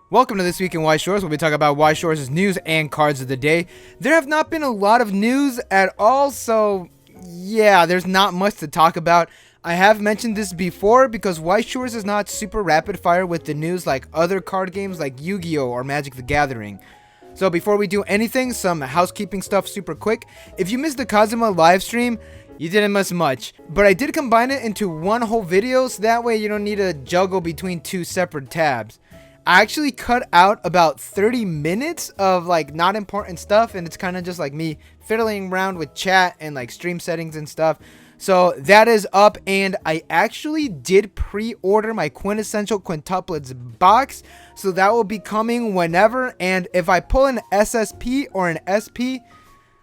Welcome to This Week in Weiss Schwarz, where we talk about Weiss Schwarz's news and cards of the day. There have not been a lot of news at all, so yeah, there's not much to talk about. I have mentioned this before because Weiss Schwarz is not super rapid fire with the news like other card games like Yu-Gi-Oh! Or Magic the Gathering. So before we do anything, some housekeeping stuff super quick. If you missed the Kazuma live stream, you didn't miss much, but I did combine it into one whole video, so that way you don't need to juggle between two separate tabs. I actually cut out about 30 minutes of like not important stuff, and it's kind of just like me fiddling around with chat and like stream settings and stuff. So that is up, and I actually did pre-order my Quintessential Quintuplets box, so that will be coming whenever, and if I pull an SSP or an SP,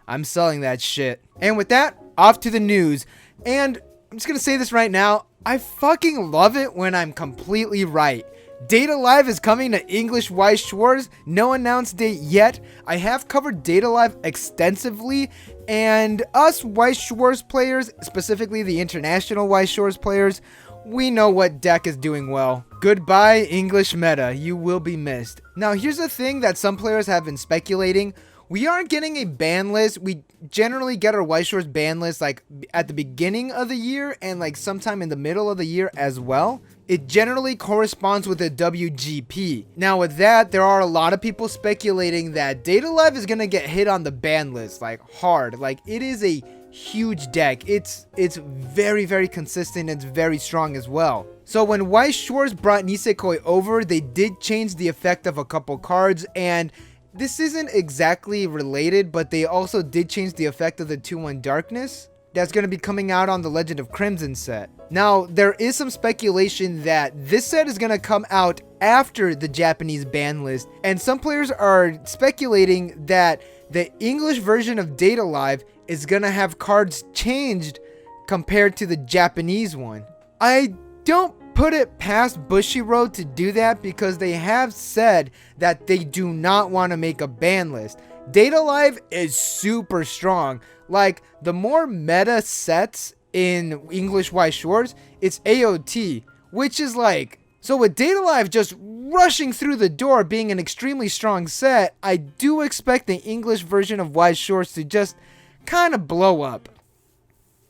I'm selling that shit. And with that, off to the news. And I'm just gonna say this right now, I fucking love it when I'm completely right. Data Live is coming to English Weiss Schwarz. No announced date yet. I have covered Data Live extensively, and us Weiss Schwarz players, specifically the international Weiss Schwarz players, we know what deck is doing well. Goodbye English meta, you will be missed. Now here's the thing that some players have been speculating. We aren't getting a ban list. We generally get our Weiss Schwarz ban list like at the beginning of the year and like sometime in the middle of the year as well. It generally corresponds with a WGP. Now with that, there are a lot of people speculating that Data Live is gonna get hit on the ban list like hard. Like it is a huge deck. It's very consistent. It's very strong as well. So when Weiss Schwarz brought Nisekoi over, they did change the effect of a couple cards, and this isn't exactly related, but they also did change the effect of the 2/1 Darkness that's going to be coming out on the Legend of Crimson set. Now, there is some speculation that this set is going to come out after the Japanese ban list, and some players are speculating that the English version of Data Live is going to have cards changed compared to the Japanese one. I don't put it past Bushiroad to do that because they have said that they do not want to make a ban list. Data Live is super strong. Like, the more meta sets in English Weiss Schwarz, it's AOT, which is like, so with Data Live just rushing through the door being an extremely strong set, I do expect the English version of Weiss Schwarz to just kind of blow up.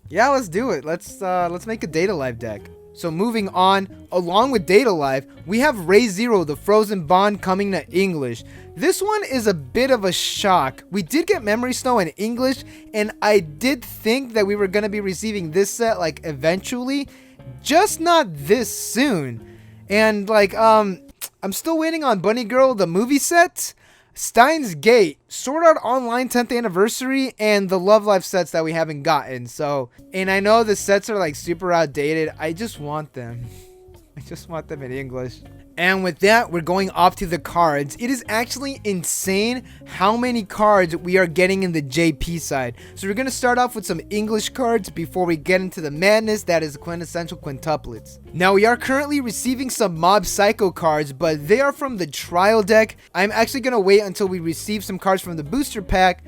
Yeah, let's do it. Let's make a Data Live deck. So moving on, along with Data Live, we have Ray Zero, the Frozen Bond, coming to English. This one is a bit of a shock. We did get Memory Snow in English, and I did think that we were going to be receiving this set like eventually, just not this soon. And like, I'm still waiting on Bunny Girl, the movie set, Steins Gate, Sword Art Online 10th Anniversary, and the Love Life sets that we haven't gotten. So, and I know the sets are like super outdated. I just want them. I just want them in English. And with that, we're going off to the cards. It is actually insane how many cards we are getting in the JP side. So we're going to start off with some English cards before we get into the madness that is Quintessential Quintuplets. Now we are currently receiving some Mob Psycho cards, but they are from the trial deck. I'm actually going to wait until we receive some cards from the booster pack.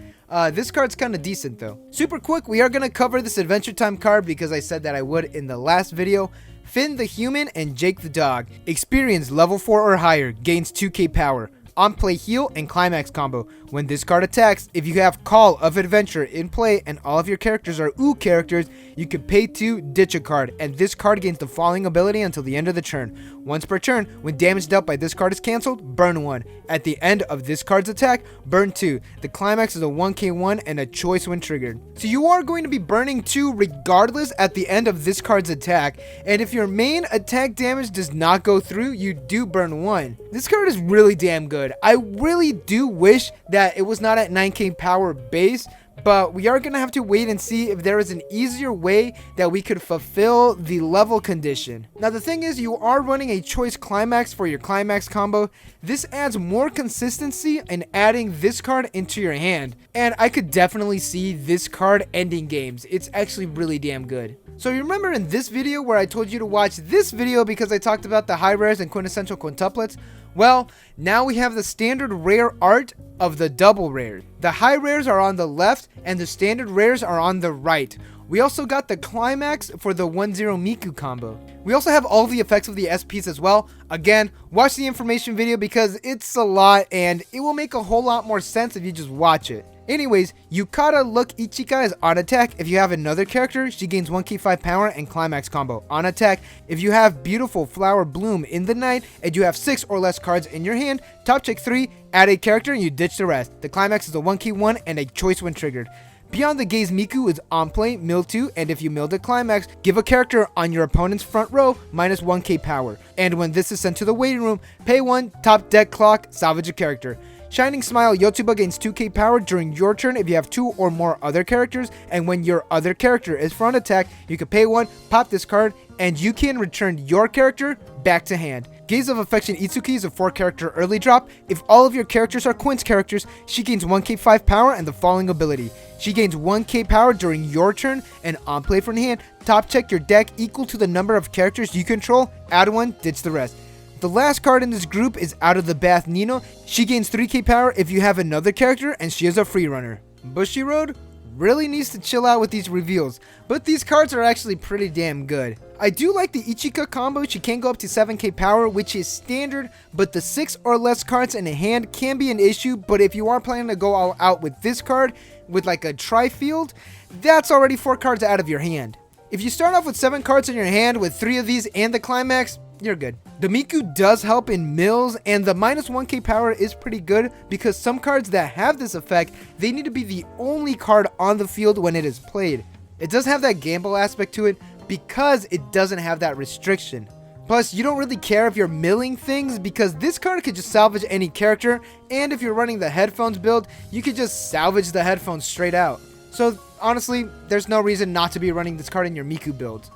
This card's kind of decent though. Super quick, we are going to cover this Adventure Time card because I said that I would in the last video. Finn the Human and Jake the Dog. Experience level 4 or higher. Gains 2k power. On play heal and climax combo. When this card attacks, if you have Call of Adventure in play and all of your characters are OO characters, you can pay 2, ditch a card, and this card gains the following ability until the end of the turn. Once per turn, when damage dealt by this card is cancelled, burn 1. At the end of this card's attack, burn 2. The climax is a 1k1 and a choice when triggered. So you are going to be burning 2 regardless at the end of this card's attack, and if your main attack damage does not go through, you do burn 1. This card is really damn good. I really do wish that it was not at 9k power base, but we are going to have to wait and see if there is an easier way that we could fulfill the level condition. Now the thing is, you are running a choice climax for your climax combo. This adds more consistency in adding this card into your hand, and I could definitely see this card ending games. It's actually really damn good. So you remember in this video where I told you to watch this video because I talked about the high rares and Quintessential Quintuplets? Well, now we have the standard rare art of the double rare. The high rares are on the left and the standard rares are on the right. We also got the climax for the 1-0 Miku combo. We also have all the effects of the SPs as well. Again, watch the information video because it's a lot and it will make a whole lot more sense if you just watch it. Anyways, Yukata Look Ichika is on attack. If you have another character, she gains 1k5 power and climax combo. On attack, if you have Beautiful Flower Bloom in the night and you have 6 or less cards in your hand, top check 3, add a character and you ditch the rest. The climax is a 1k1 and a choice when triggered. Beyond the Gaze Miku is on play, mill 2, and if you mill the climax, give a character on your opponent's front row minus 1k power. And when this is sent to the waiting room, pay 1, top deck clock, salvage a character. Shining Smile Yotsuba gains 2k power during your turn if you have 2 or more other characters, and when your other character is front attack, you can pay 1, pop this card, and you can return your character back to hand. Gaze of Affection Itsuki is a 4-character early drop. If all of your characters are Quints characters, she gains 1k5 power and the following ability. She gains 1k power during your turn, and on play from hand, top check your deck equal to the number of characters you control, add 1, ditch the rest. The last card in this group is Out of the Bath Nino. She gains 3k power if you have another character, and she is a free runner. Bushiroad really needs to chill out with these reveals, but these cards are actually pretty damn good. I do like the Ichika combo. She can go up to 7k power, which is standard, but the 6 or less cards in a hand can be an issue. But if you are planning to go all out with this card with like a tri-field, that's already 4 cards out of your hand. If you start off with 7 cards in your hand with 3 of these and the climax, you're good. The Miku does help in mills, and the minus 1k power is pretty good because some cards that have this effect, they need to be the only card on the field when it is played. It does have that gamble aspect to it because it doesn't have that restriction. Plus, you don't really care if you're milling things because this card could just salvage any character, and if you're running the headphones build, you could just salvage the headphones straight out. So honestly, there's no reason not to be running this card in your Miku builds.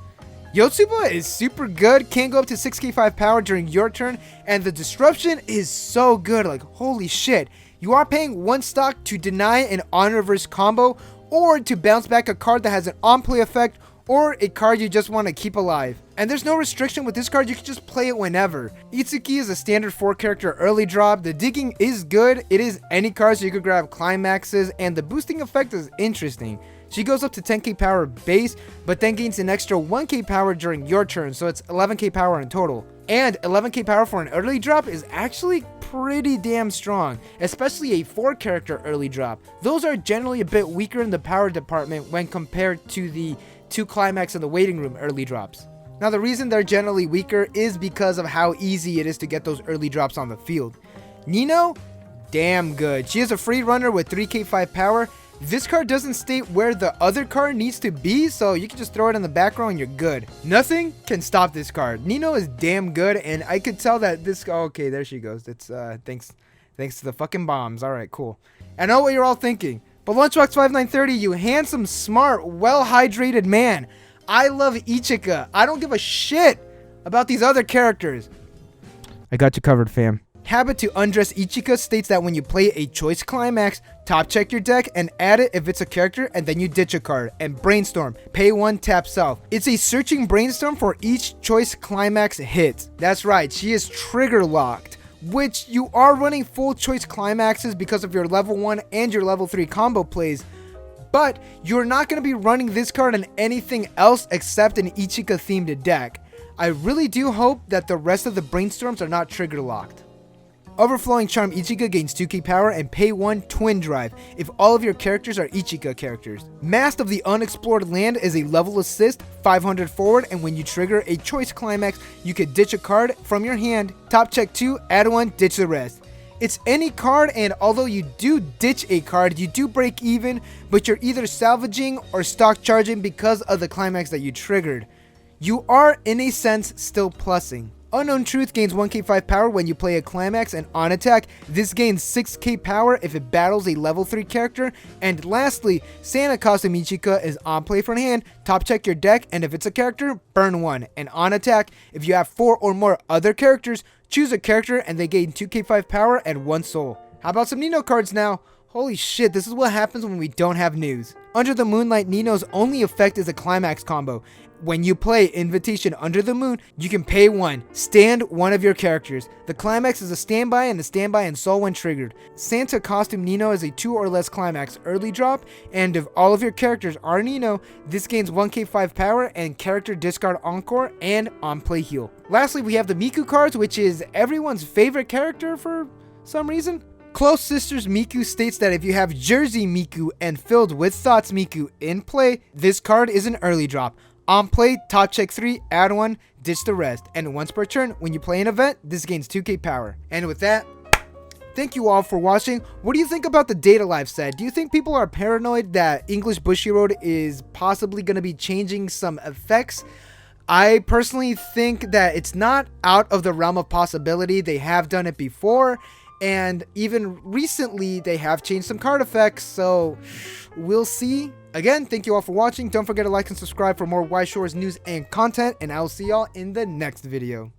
Yotsuba is super good, can go up to 6k5 power during your turn, and the disruption is so good, like holy shit. You are paying 1 stock to deny an on-reverse combo, or to bounce back a card that has an on-play effect, or a card you just want to keep alive. And there's no restriction with this card, you can just play it whenever. Itsuki is a standard 4-character early drop, the digging is good, it is any card so you could grab climaxes, and the boosting effect is interesting. She goes up to 10k power base, but then gains an extra 1k power during your turn, so it's 11k power in total. And 11k power for an early drop is actually pretty damn strong, especially a 4-character early drop. Those are generally a bit weaker in the power department when compared to the 2 climax in the waiting room early drops. Now the reason they're generally weaker is because of how easy it is to get those early drops on the field. Nino, damn good. She is a free runner with 3k5 power. This card doesn't state where the other card needs to be, so you can just throw it in the background and you're good. Nothing can stop this card. Nino is damn good, and I could tell that this... Oh, okay, there she goes. It's thanks to the fucking bombs. All right, cool. I know what you're all thinking, but Lunchbox5930, you handsome, smart, well-hydrated man. I love Ichika. I don't give a shit about these other characters. I got you covered, fam. Habit to Undress Ichika states that when you play a choice climax, top check your deck and add it if it's a character, and then you ditch a card. And Brainstorm, pay 1, tap self. It's a searching brainstorm for each choice climax hit. That's right, she is trigger locked, which you are running full choice climaxes because of your level 1 and your level 3 combo plays, but you're not going to be running this card on anything else except an Ichika themed deck. I really do hope that the rest of the brainstorms are not trigger locked. Overflowing Charm Ichika gains 2k power and pay 1 Twin Drive if all of your characters are Ichika characters. Masked of the Unexplored Land is a level assist, 500 forward, and when you trigger a choice climax, you can ditch a card from your hand, top check 2, add 1, ditch the rest. It's any card, and although you do ditch a card, you do break even, but you're either salvaging or stock charging because of the climax that you triggered. You are, in a sense, still plussing. Unknown Truth gains 1k5 power when you play a climax, and on attack, this gains 6k power if it battles a level 3 character. And lastly, Santa Costume Ichika is on play from hand, top check your deck, and if it's a character, burn 1. And on attack, if you have 4 or more other characters, choose a character and they gain 2k5 power and 1 soul. How about some Nino cards now? Holy shit, this is what happens when we don't have news. Under the Moonlight, Nino's only effect is a climax combo. When you play Invitation Under the Moon, you can pay 1, stand one of your characters. The climax is a standby and soul when triggered. Santa Costume Nino is a 2 or less climax early drop, and if all of your characters are Nino, this gains 1k5 power and character discard Encore and on-play heal. Lastly, we have the Miku cards, which is everyone's favorite character for some reason. Close Sisters Miku states that if you have Jersey Miku and Filled with Thoughts Miku in play, this card is an early drop. On play, top check 3, add 1, ditch the rest, and once per turn, when you play an event, this gains 2k power. And with that, thank you all for watching. What do you think about the Data Life set? Do you think people are paranoid that English Bushiroad is possibly going to be changing some effects? I personally think that it's not out of the realm of possibility. They have done it before, and even recently they have changed some card effects, so we'll see. Again, thank you all for watching. Don't forget to like and subscribe for more Weiss Schwarz news and content, and I will see y'all in the next video.